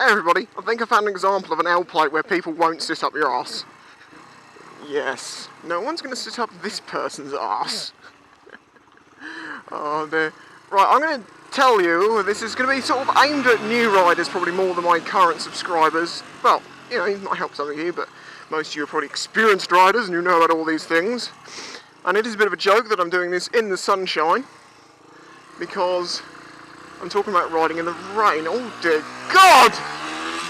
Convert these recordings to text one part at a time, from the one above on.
Hey everybody, I think I found an example of an L plate where people won't sit up your arse. Yes, no one's going to sit up this person's arse. Oh dear. Right, I'm going to tell you, this is going to be sort of aimed at new riders probably more than my current subscribers. Well, you know, it might help some of you, but most of you are probably experienced riders and you know about all these things. And it is a bit of a joke that I'm doing this in the sunshine, because I'm talking about riding in the rain. Oh dear God!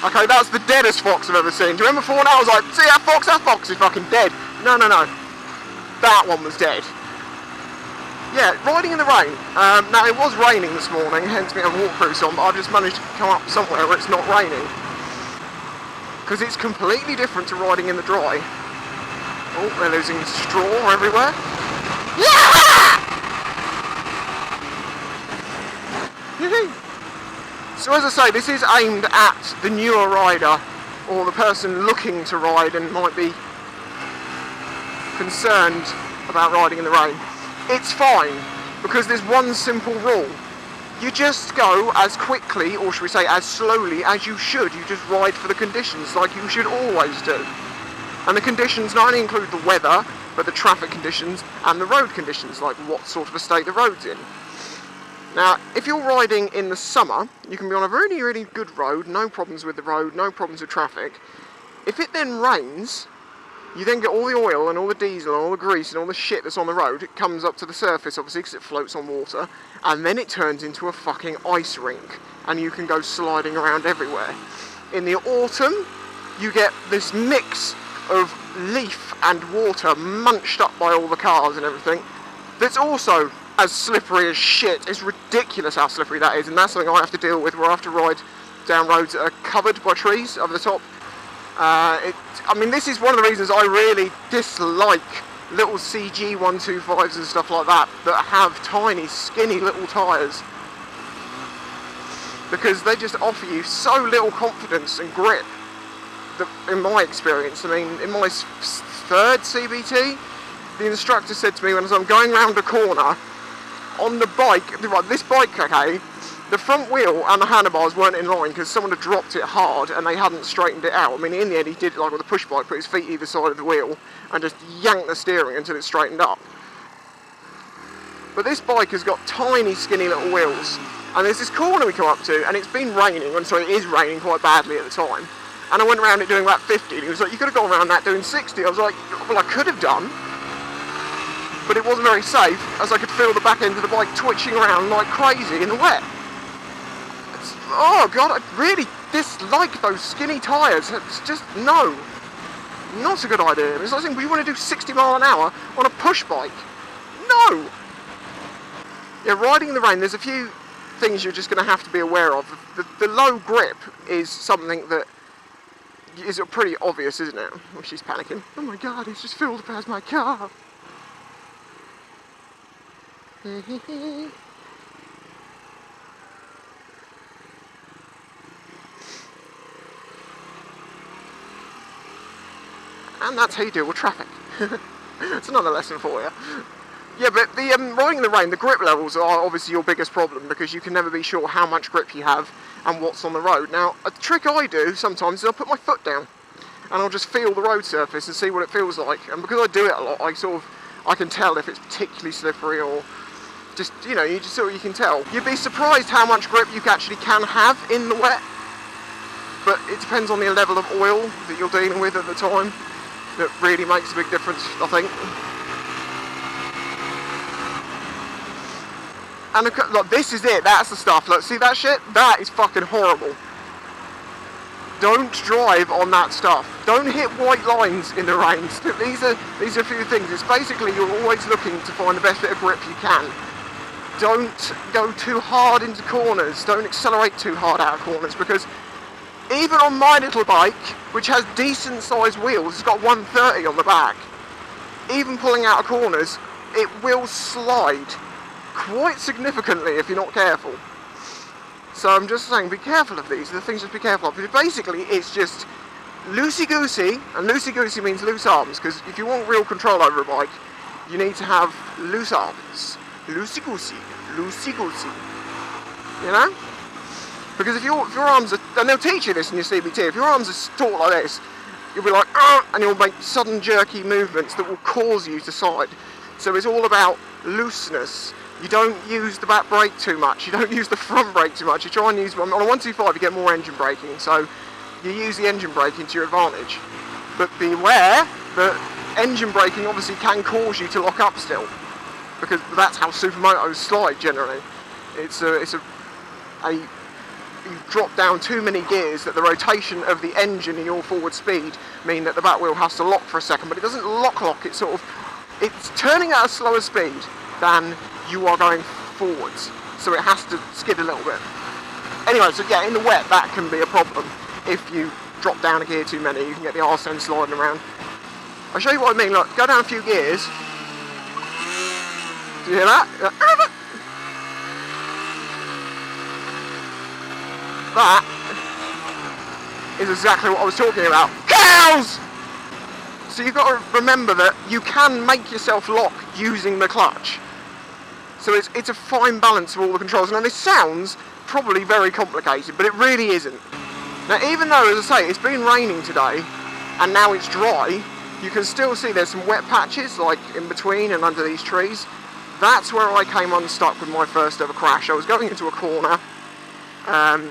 Okay, that's the deadest fox I've ever seen. Do you remember before now I was like, see that fox? That fox is fucking dead. No. That one was dead. Yeah, riding in the rain. Now it was raining this morning, hence me having waterproofs on, but I've just managed to come up somewhere where it's not raining. Because it's completely different to riding in the dry. Oh, they're losing straw everywhere. Yeah! So as I say, this is aimed at the newer rider, or the person looking to ride and might be concerned about riding in the rain. It's fine, because there's one simple rule. You just go as quickly, or should we say as slowly as you should. You just ride for the conditions, like you should always do. And the conditions not only include the weather, but the traffic conditions and the road conditions, like what sort of a state the road's in. Now, if you're riding in the summer, you can be on a really, really good road, no problems with the road, no problems with traffic. If it then rains, you then get all the oil and all the diesel and all the grease and all the shit that's on the road. It comes up to the surface, obviously, because it floats on water, and then it turns into a fucking ice rink, and you can go sliding around everywhere. In the autumn, you get this mix of leaf and water munched up by all the cars and everything, that's also as slippery as shit. It's ridiculous how slippery that is, and that's something I have to deal with, where I have to ride down roads that are covered by trees over the top. I mean, this is one of the reasons I really dislike little CG 125s and stuff like that have tiny, skinny little tyres, because they just offer you so little confidence and grip. In my experience, I mean, in my third CBT, the instructor said to me when I'm going round a corner on the bike, right, this bike, okay, the front wheel and the handlebars weren't in line because someone had dropped it hard and they hadn't straightened it out. I mean, in the end he did it like with a push bike, put his feet either side of the wheel and just yanked the steering until it straightened up. But this bike has got tiny, skinny little wheels, and there's this corner we come up to, and it's been raining, I'm sorry, it is raining quite badly at the time, and I went around it doing about 50, and he was like, you could have gone around that doing 60. I was like, well, I could have done, but it wasn't very safe, as I could feel the back end of the bike twitching around like crazy in the wet. Oh God, I really dislike those skinny tyres. It's just, no, not a good idea. It's like saying, we want to do 60 mile an hour on a push bike. No! Yeah, riding in the rain, there's a few things you're just going to have to be aware of. The low grip is something that is pretty obvious, isn't it? Oh, she's panicking. Oh my God, he's just filled past my car. And that's how you deal with traffic. It's another lesson for you. Yeah, but the riding in the rain, the grip levels are obviously your biggest problem, because you can never be sure how much grip you have and what's on the road. Now, a trick I do sometimes is I'll put my foot down and I'll just feel the road surface and see what it feels like. And because I do it a lot, I can tell if it's particularly slippery or just, you know, you can tell. You'd be surprised how much grip you actually can have in the wet, but it depends on the level of oil that you're dealing with at the time. That really makes a big difference, I think. And look, this is it, that's the stuff. Look, see that shit? That is fucking horrible. Don't drive on that stuff. Don't hit white lines in the rain. These are a few things. It's basically you're always looking to find the best bit of grip you can. Don't go too hard into corners. Don't accelerate too hard out of corners, because even on my little bike, which has decent sized wheels, it's got 130 on the back, even pulling out of corners, it will slide quite significantly if you're not careful. So I'm just saying, be careful of these. The things just be careful of. But basically, it's just loosey-goosey, and loosey-goosey means loose arms, because if you want real control over a bike, you need to have loose arms. Loosey-goosey, loosey-goosey. You know? Because if your arms are, and they'll teach you this in your CBT, if your arms are taut like this, you'll be like, and you'll make sudden jerky movements that will cause you to side. So it's all about looseness. You don't use the back brake too much, you don't use the front brake too much. You try and use, on a 125 you get more engine braking, so you use the engine braking to your advantage. But beware that engine braking obviously can cause you to lock up still, because that's how supermotos slide generally. You drop down too many gears that the rotation of the engine in your forward speed mean that the back wheel has to lock for a second, but it doesn't lock, it's turning at a slower speed than you are going forwards, so it has to skid a little bit. Anyway, so yeah, in the wet that can be a problem. If you drop down a gear too many, you can get the arse end sliding around. I'll show you what I mean. Look, go down a few gears. Do you hear that? That is exactly what I was talking about. Cows! So you've got to remember that you can make yourself lock using the clutch. So it's a fine balance of all the controls. Now this sounds probably very complicated, but it really isn't. Now even though, as I say, it's been raining today, and now it's dry, you can still see there's some wet patches, like in between and under these trees. That's where I came unstuck with my first ever crash. I was going into a corner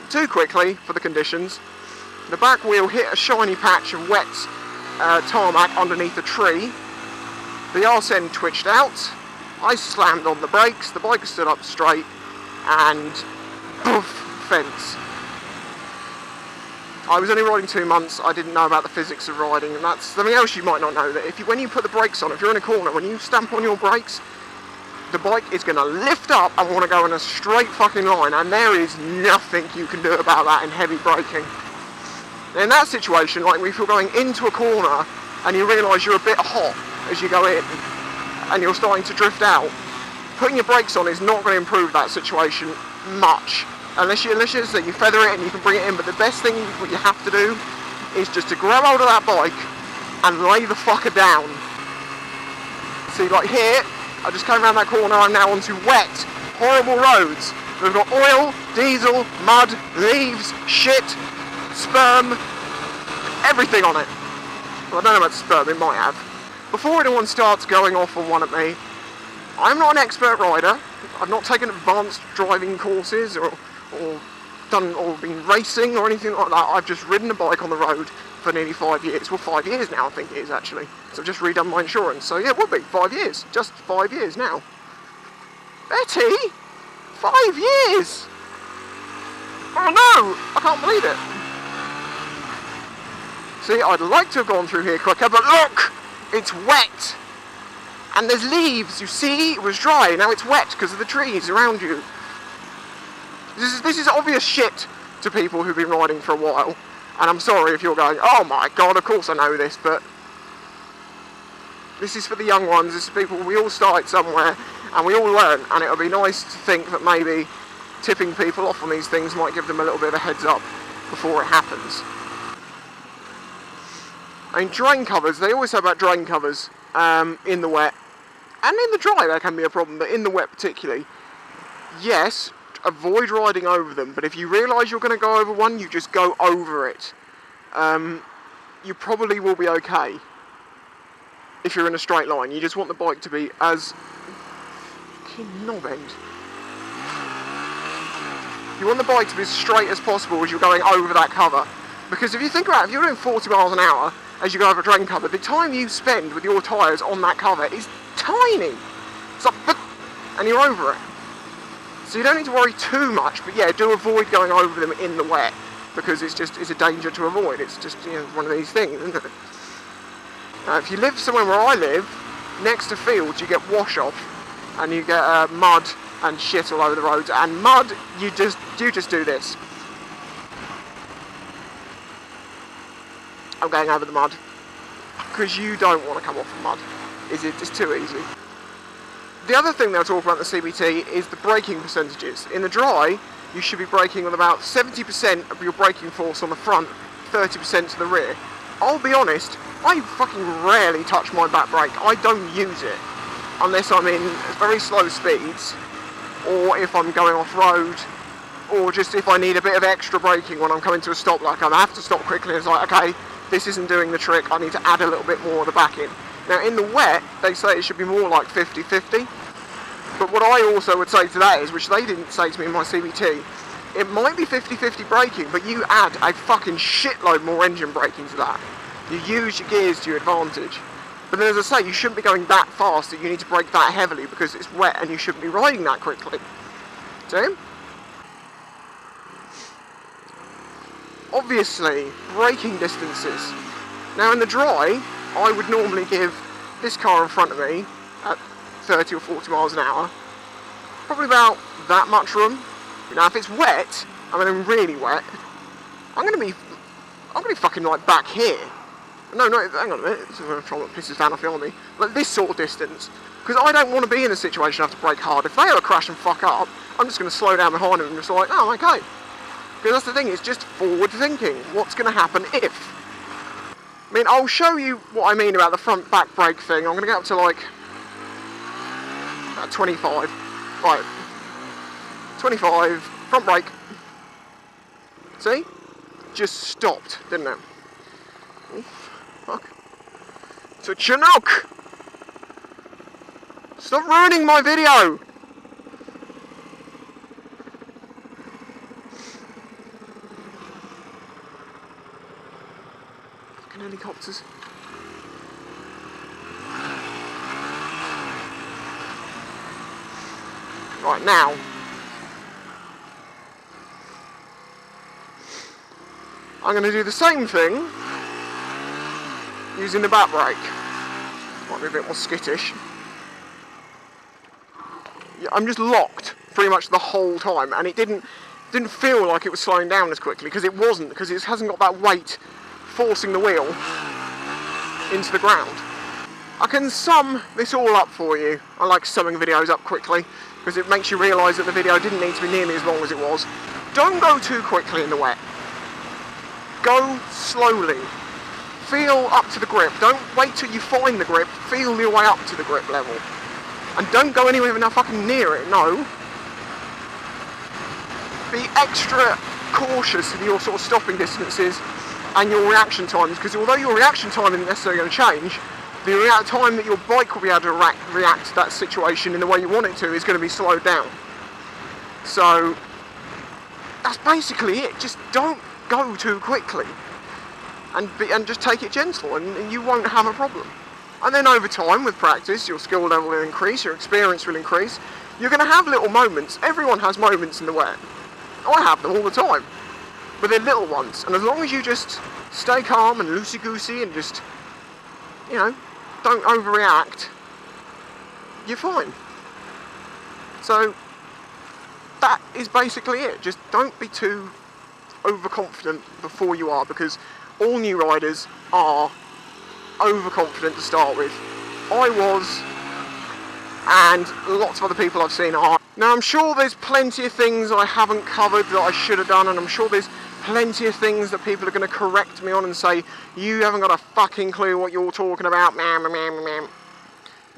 too quickly for the conditions. The back wheel hit a shiny patch of wet tarmac underneath a tree. The arse end twitched out. I slammed on the brakes, the bike stood up straight, and poof, fence. I was only riding 2 months, I didn't know about the physics of riding, and that's something else you might not know, that when you put the brakes on, if you're in a corner, when you stamp on your brakes, the bike is going to lift up and want to go in a straight fucking line, and there is nothing you can do about that in heavy braking. In that situation, like if you're going into a corner and you realise you're a bit hot as you go in, and you're starting to drift out, putting your brakes on is not going to improve that situation much. Unless you feather it and you can bring it in, but the best thing what you have to do is just to grab hold of that bike and lay the fucker down. See, like here, I just came around that corner, I'm now onto wet, horrible roads. We've got oil, diesel, mud, leaves, shit, sperm, everything on it. Well, I don't know about sperm, it might have. Before anyone starts going off on one at me, I'm not an expert rider. I've not taken advanced driving courses or been racing or anything like that. I've just ridden a bike on the road for nearly 5 years. Well, 5 years now I think it is actually. So I've just redone my insurance. So yeah, it would be 5 years. Just 5 years now. Betty? 5 years? Oh no! I can't believe it. See, I'd like to have gone through here quicker, but look! It's wet! And there's leaves, you see? It was dry, now it's wet because of the trees around you. This is obvious shit to people who've been riding for a while. And I'm sorry if you're going, oh my god, of course I know this, but this is for the young ones, this is people, we all started somewhere, and we all learn, and it would be nice to think that maybe tipping people off on these things might give them a little bit of a heads up before it happens. I mean, drain covers, they always say about drain covers in the wet, and in the dry there can be a problem, but in the wet particularly, yes, avoid riding over them, but if you realise you're going to go over one, you just go over it. You probably will be okay if you're in a straight line. You just want the bike to be as knob end. You want the bike to be as straight as possible as you're going over that cover, because if you think about it, if you're doing 40 miles an hour as you go over a drain cover, the time you spend with your tyres on that cover is tiny. It's like, and you're over it. So you don't need to worry too much, but yeah, do avoid going over them in the wet, because it's a danger to avoid. It's just, you know, one of these things, isn't it? If you live somewhere where I live, next to fields, you get wash off, and you get mud and shit all over the roads. And mud, you just do this. I'm going over the mud because you don't want to come off the mud. It's too easy. The other thing they'll talk about in the CBT is the braking percentages. In the dry, you should be braking with about 70% of your braking force on the front, 30% to the rear. I'll be honest, I fucking rarely touch my back brake. I don't use it unless I'm in very slow speeds, or if I'm going off road or just if I need a bit of extra braking when I'm coming to a stop, like I have to stop quickly, it's like, okay, this isn't doing the trick, I need to add a little bit more of the back in. Now in the wet, they say it should be more like 50-50, but what I also would say to that is, which they didn't say to me in my CVT, it might be 50-50 braking, but you add a fucking shitload more engine braking to that. You use your gears to your advantage. But then, as I say, you shouldn't be going that fast that you need to brake that heavily because it's wet and you shouldn't be riding that quickly. See? Obviously, braking distances. Now in the dry, I would normally give this car in front of me at 30 or 40 miles an hour probably about that much room. Now if it's wet, I mean really wet, I'm gonna be fucking like back here. No, hang on a minute, this is I'm trying to piss this van off behind me. Like this sort of distance. Because I don't want to be in a situation I have to brake hard. If they ever crash and fuck up, I'm just going to slow down behind them and just like, oh, okay. Because that's the thing, it's just forward thinking. What's going to happen if? I mean, I'll show you what I mean about the front back brake thing. I'm going to get up to like, about 25. Right. 25, front brake. See? Just stopped, didn't it? Oh, fuck. It's a Chinook! Stop ruining my video! Fucking helicopters. Right, now. I'm going to do the same thing using the back brake. Might be a bit more skittish. Yeah, I'm just locked pretty much the whole time, and it didn't feel like it was slowing down as quickly, because it wasn't, because it hasn't got that weight forcing the wheel into the ground. I can sum this all up for you. I like summing videos up quickly, because it makes you realise that the video didn't need to be nearly as long as it was. Don't go too quickly in the wet. Go slowly. Feel up to the grip. Don't wait till you find the grip. Feel your way up to the grip level. And don't go anywhere even fucking near it, no. Be extra cautious of your sort of stopping distances and your reaction times, because although your reaction time isn't necessarily going to change, the time that your bike will be able to react to that situation in the way you want it to is going to be slowed down. So, that's basically it. Just don't go too quickly. And just take it gentle, and you won't have a problem. And then over time, with practice, your skill level will increase, your experience will increase. You're going to have little moments. Everyone has moments in the wet. I have them all the time. But they're little ones. And as long as you just stay calm and loosey-goosey and just, you know, don't overreact, you're fine. So, that is basically it. Just don't be too overconfident before you are, because all new riders are overconfident to start with. I was, and lots of other people I've seen are. Now I'm sure there's plenty of things I haven't covered that I should have done, and I'm sure there's plenty of things that people are going to correct me on and say, you haven't got a fucking clue what you're talking about,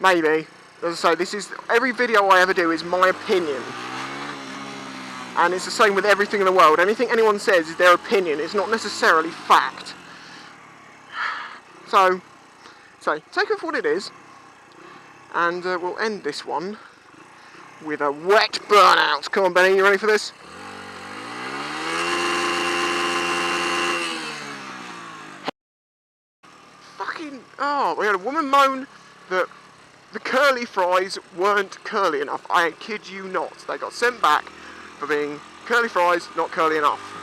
maybe. As I say, every video I ever do is my opinion. And it's the same with everything in the world. Anything anyone says is their opinion. It's not necessarily fact. So take it for what it is. And we'll end this one with a wet burnout. Come on, Benny, you ready for this? We had a woman moan that the curly fries weren't curly enough. I kid you not. They got sent back for being curly fries, not curly enough.